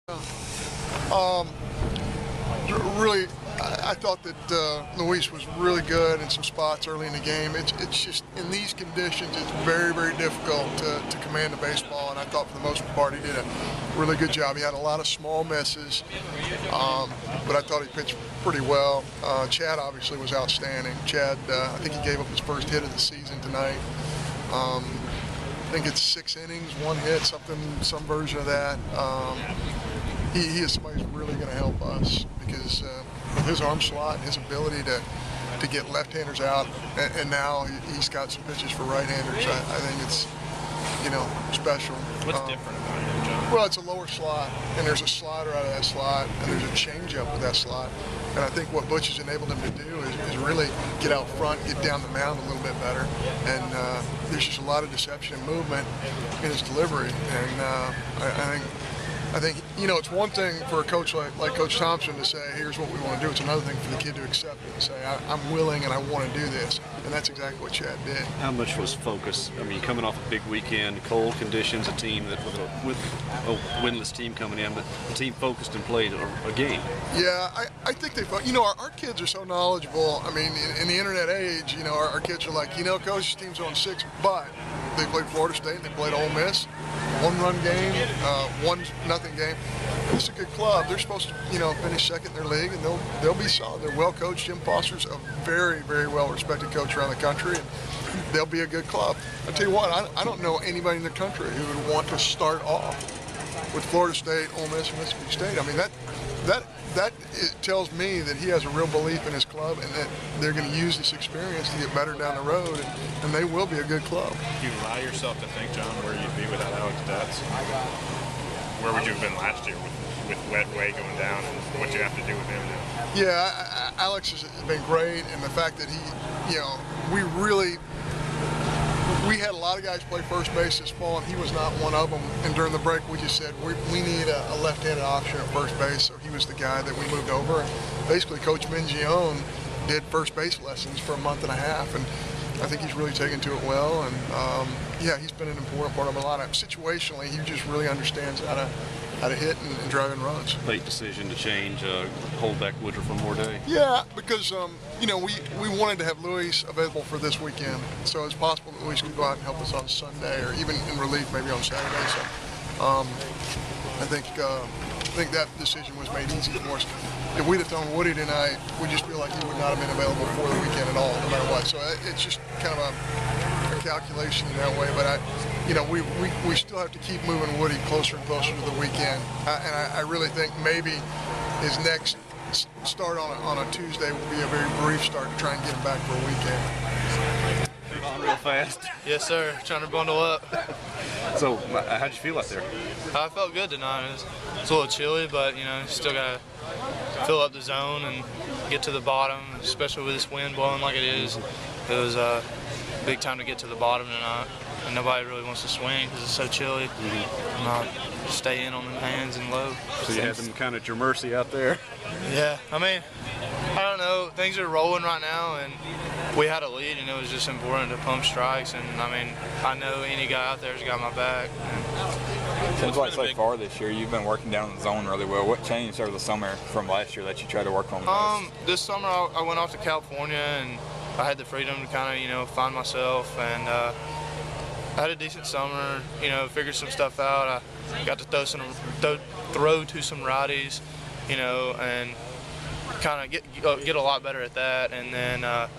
Um, really, I thought that Luis was really good in some spots early in the game. It's just, in these conditions, it's very, very difficult to command the baseball, and I thought for the most part he did a really good job. He had a lot of small misses, but I thought he pitched pretty well. Chad obviously was outstanding. Chad, I think he gave up his first hit of the season tonight. I think it's 6 innings, 1 hit, some version of that. He is somebody who's really going to help us because with his arm slot and his ability to get left-handers out, and now he's got some pitches for right-handers. I think it's, special. What's different about him, John? Well, it's a lower slot, and there's a slider out of that slot, and there's a changeup with that slot. And I think what Butch has enabled him to do is really get out front, get down the mound a little bit better. And there's just a lot of deception and movement in his delivery. And I think it's one thing for a coach like Coach Thompson to say, here's what we want to do. It's another thing for the kid to accept it and say, I'm willing and I want to do this. And that's exactly what Chad did. How much was focus? I mean, coming off a big weekend, cold conditions, a team that with a winless team coming in, but the team focused and played a game. Yeah, I think they fought. Our kids are so knowledgeable. I mean, in the internet age, our kids are like, coach, this team's on 6, but they played Florida State, they played Ole Miss, 1-run game, 1-0 game. It's a good club. They're supposed to, finish second in their league, and they'll be solid. They're well coached. Jim Foster's a very, very well respected coach around the country, and they'll be a good club. I tell you what, I don't know anybody in the country who would want to start off with Florida State, Ole Miss, and Mississippi State. I mean, that it tells me that he has a real belief in his club and that they're going to use this experience to get better down the road, and they will be a good club. Do you allow yourself to think, John, where you'd be without Alex Dutz? Where would you have been last year with Wet Way going down and what you have to do with him now? Yeah, Alex has been great, and the fact that he, we had a lot of guys play first base this fall, and he was not one of them. And during the break, we just said we need a left-handed option at first base, so he was the guy that we moved over. And basically, Coach Mingione did first base lessons for a month and a half, and I think he's really taken to it well. And he's been an important part of a lot of situationally. He just really understands how to hit and drive in runs. Late decision to change, hold back Woodruff one more day. Yeah, because we wanted to have Luis available for this weekend, so it's possible that Luis could go out and help us on Sunday, or even in relief maybe on Saturday. So I think that decision was made easy for us. If we'd have thrown Woody tonight, we just feel like he would not have been available for the weekend at all, no matter what. So it's just kind of a calculation in that way. But we still have to keep moving Woody closer and closer to the weekend. And I really think maybe his next start on a Tuesday will be a very brief start to try and get him back for a weekend. On real fast. Yes, sir. Trying to bundle up. So, how'd you feel out there? I felt good tonight. It's a little chilly, but still gotta fill up the zone and get to the bottom, especially with this wind blowing like it is. It was a big time to get to the bottom tonight, and nobody really wants to swing because it's so chilly. Stay in on the hands and low. So you had them kind of at your mercy out there? Yeah, I mean, I don't know. Things are rolling right now, and we had a lead, and it was just important to pump strikes. And I mean, I know any guy out there's got my back. Seems like so far this year you've been working down the zone really well. What changed over the summer from last year that you tried to work on most? This summer I went off to California, and I had the freedom to kind of find myself, and I had a decent summer. Figured some stuff out. I got to throw to some righties, and kind of get a lot better at that. And then I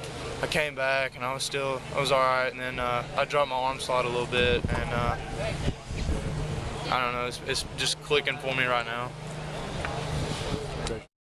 came back, and I was all right. And then I dropped my arm slot a little bit, and I don't know. It's just clicking for me right now.